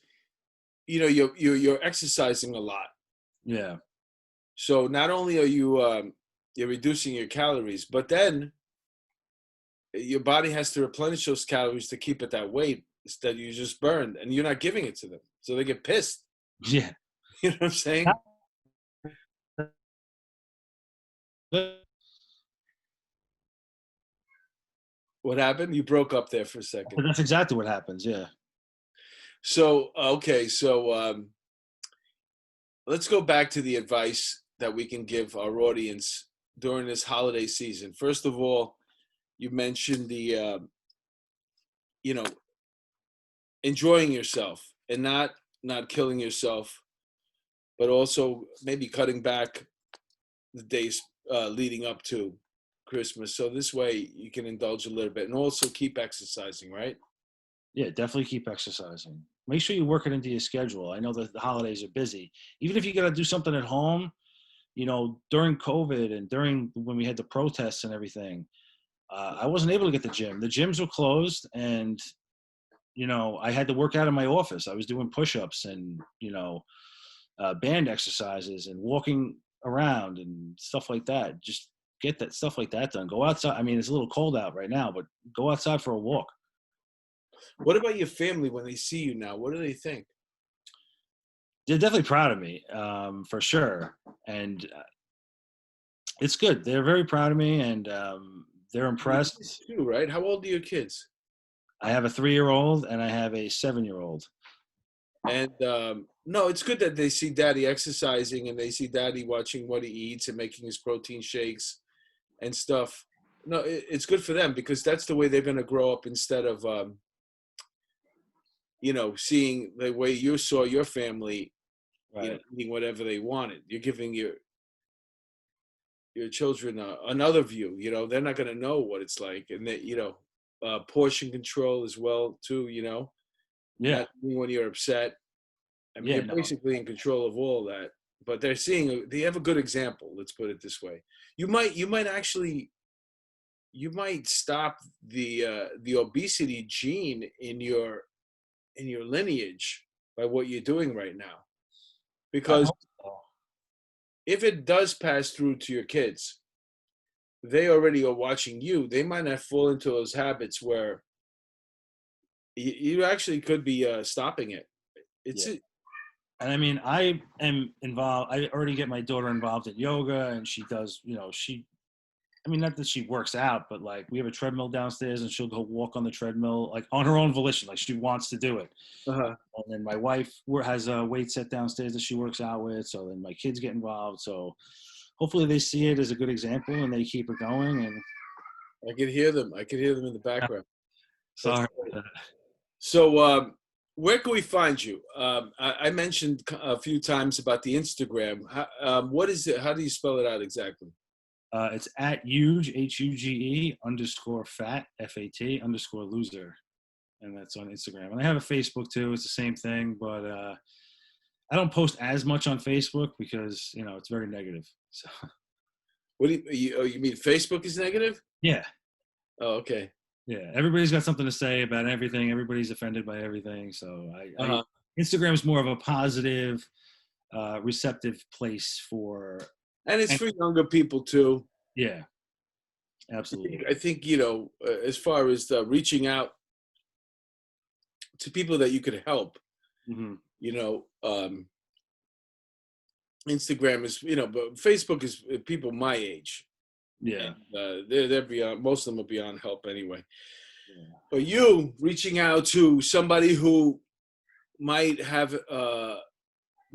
you're exercising a lot. Yeah, So not only are you're reducing your calories, but then your body has to replenish those calories to keep it that weight that you just burned, and you're not giving it to them, so they get pissed. yeah. You know what I'm saying? What happened? You broke up there for a second. That's exactly what happens. Yeah. So okay, so let's go back to the advice that we can give our audience during this holiday season. First of all, you mentioned the you know enjoying yourself and not killing yourself, but also maybe cutting back the days leading up to Christmas. So this way you can indulge a little bit and also keep exercising, right? Yeah, definitely keep exercising. Make sure you work it into your schedule. I know that the holidays are busy. Even if you got to do something at home, during COVID and during when we had the protests and everything, I wasn't able to get the gym. The gyms were closed, and I had to work out in my office. I was doing push-ups and band exercises and walking around and stuff like that. Just get that stuff like that done. Go outside. I mean, it's a little cold out right now, but go outside for a walk. What about your family when they see you now? What do they think? They're definitely proud of me, for sure, and it's good. They're very proud of me, and they're Your kids impressed. too, right? How old are your kids? I have a 3-year-old and I have a 7-year-old. And no, it's good that they see daddy exercising and they see daddy watching what he eats and making his protein shakes and stuff. No, it's good for them because that's the way they're going to grow up instead of, seeing the way you saw your family, Right. eating whatever they wanted. You're giving your children another view. They're not going to know what it's like, and that portion control as well too. Yeah. Not eating when you're upset. I mean, Yeah. you're No. basically in control of all that. But they have a good example. Let's put it this way. You might actually you might stop the obesity gene in your lineage by what you're doing right now. I Because hope so. if it does pass through to your kids, they already are watching you. They might not fall into those habits where you actually could be stopping it. It's Yeah. And I mean, I am involved. I already get my daughter involved in yoga, and she does, I mean, not that she works out, but like we have a treadmill downstairs and she'll go walk on the treadmill, like on her own volition, like she wants to do it. uh And then my wife has a weight set downstairs that she works out with. So then my kids get involved. So hopefully they see it as a good example and they keep it going. And I could hear them. I could hear them in the background. That's sorry. great. So, where can we find you? I mentioned a few times about the Instagram. What is it? How do you spell it out exactly? It's at huge, HUGE underscore fat, FAT underscore loser. And that's on Instagram. And I have a Facebook too. It's the same thing, but I don't post as much on Facebook because, it's very negative. So, What do you mean Facebook is negative? yeah. Oh, okay. Yeah, everybody's got something to say about everything. Everybody's offended by everything. So Uh-huh. Instagram is more of a positive, receptive place for. And it's And, for younger people too. yeah, absolutely. I think as far as reaching out to people that you could help, Hmm. you know, Instagram is, but Facebook is people my age, Yeah. and they're beyond. Most of them are beyond help anyway. Yeah. But you reaching out to somebody who might have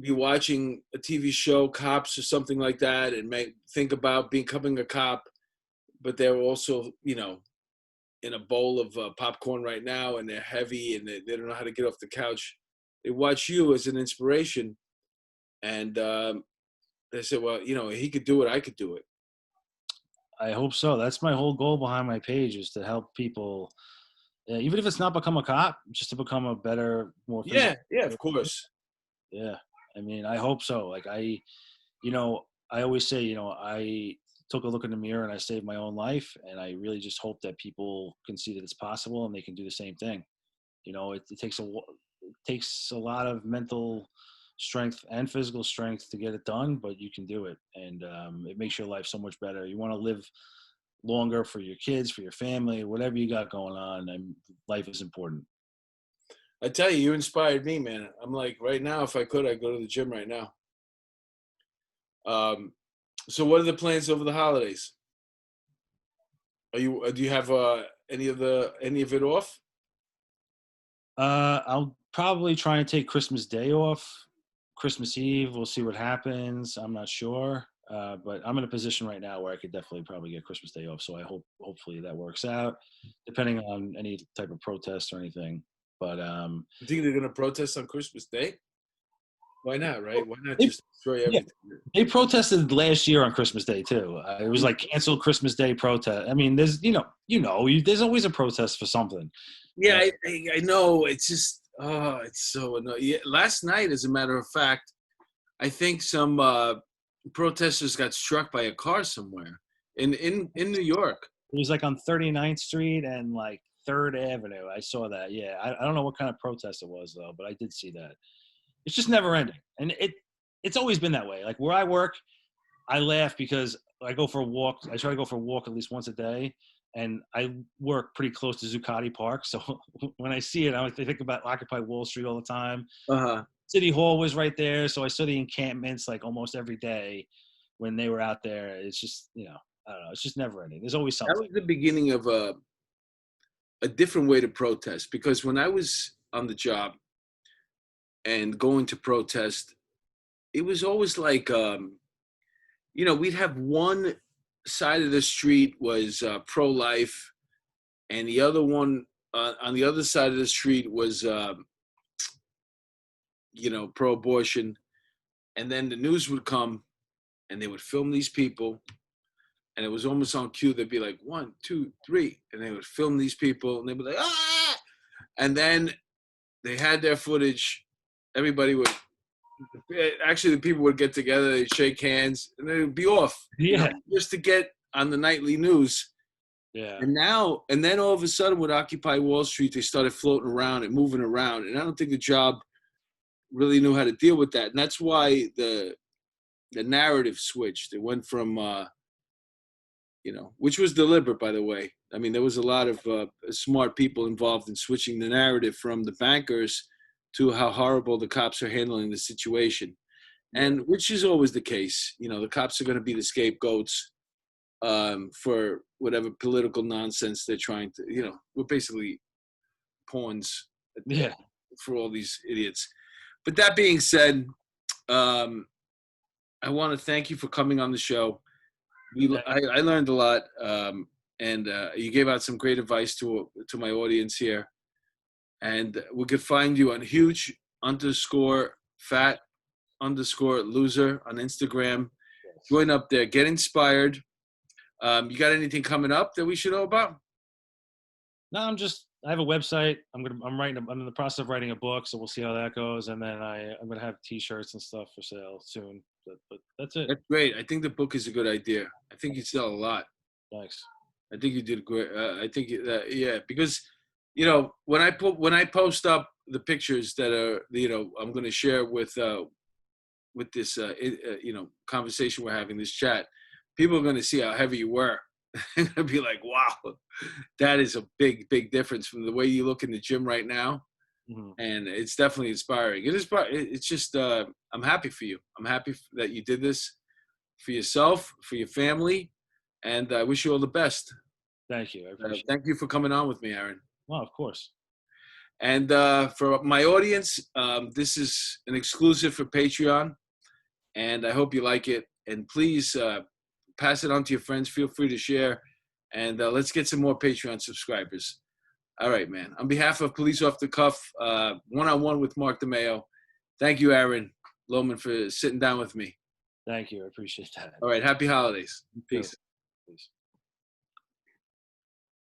be watching a TV show, Cops or something like that, and may think about becoming a cop, but they're also, in a bowl of popcorn right now, and they're heavy, and they don't know how to get off the couch. They watch you as an inspiration, and they say, well, he could do it, I could do it. I hope so. That's my whole goal behind my page is to help people, even if it's not become a cop, just to become a better, more physical. Yeah, yeah, of course. Yeah. I mean, I hope so. Like you know, I always say, I took a look in the mirror and I saved my own life. And I really just hope that people can see that it's possible and they can do the same thing. It takes a lot of mental strength and physical strength to get it done, but you can do it. And it makes your life so much better. You want to live longer for your kids, for your family, whatever you got going on. And life is important. I tell you inspired me, man. I'm like, right now, if I could, I'd go to the gym right now. Um, so what are the plans over the holidays? Do you have any of it off? I'll probably try and take Christmas Day off. Christmas Eve, we'll see what happens. I'm not sure, but I'm in a position right now where I could definitely probably get Christmas Day off. So hopefully that works out, depending on any type of protest or anything. But You think they're gonna protest on Christmas Day? Why not, right? Why not they, just destroy yeah, everything? they protested last year on Christmas Day too. It was like canceled Christmas Day protest. I mean, there's always a protest for something. Yeah, Uh, I know. It's just, it's so annoying. Yeah, last night, as a matter of fact, I think some protesters got struck by a car somewhere in New York. It was like on 39th Street and like Third Avenue. I saw that. Yeah, I don't know what kind of protest it was though, but I did see that. It's just never ending, and it's always been that way. Like where I work, I laugh because I go for a walk. I try to go for a walk at least once a day, and I work pretty close to Zuccotti Park. So when I see it, I think about Occupy Wall Street all the time. Uh-huh. City Hall was right there, so I saw the encampments like almost every day when they were out there. It's just I don't know. It's just never ending. There's always That something. was the beginning of a different way to protest, because when I was on the job and going to protest, it was always like, we'd have one side of the street was pro-life, and the other one on the other side of the street was, pro-abortion. And then the news would come, and they would film these people, and it was almost on cue. They'd be like, 1, 2, 3, and they would film these people, and they'd be like, ah, and then they had their footage. Everybody would actually, the people would get together, they'd shake hands, and they'd be off, Yeah, just to get on the nightly news. Yeah. And then all of a sudden with Occupy Wall Street, they started floating around and moving around. And I don't think the job really knew how to deal with that. And that's why the narrative switched. It went from, which was deliberate, by the way. I mean, there was a lot of smart people involved in switching the narrative from the bankers to how horrible the cops are handling the situation. Yeah. And which is always the case. The cops are going to be the scapegoats for whatever political nonsense they're trying to, we're basically pawns Yeah. for all these idiots. But that being said, um, I want to thank you for coming on the show. I learned a lot, and you gave out some great advice to my audience here. And we could find you on huge_fat_loser on Instagram. Join up there. Get inspired. You got anything coming up that we should know about? No, I have a website. I'm in the process of writing a book, so we'll see how that goes. And then I'm gonna have T-shirts and stuff for sale soon. But that's it. That's great. I think the book is a good idea. I think you sell a lot. Thanks. I think you did great. I think yeah, because when I post up the pictures that are I'm going to share with this conversation we're having, this chat, people are going to see how heavy you were. They're going to be like, wow, that is a big difference from the way you look in the gym right now. Mm-hmm. And it's definitely inspiring. It's just I'm happy for you. I'm happy that you did this for yourself, for your family, and I wish you all the best. Thank you. I appreciate Thank you for coming on with me, Aaron. Well, of course. And for my audience, this is an exclusive for Patreon, and I hope you like it. And please pass it on to your friends. Feel free to share, and let's get some more Patreon subscribers. All right, man. On behalf of Police Off the Cuff, one-on-one with Mark DeMeo, thank you, Aaron Lohman, for sitting down with me. Thank you. I appreciate that. All right. Happy holidays. Peace. Peace.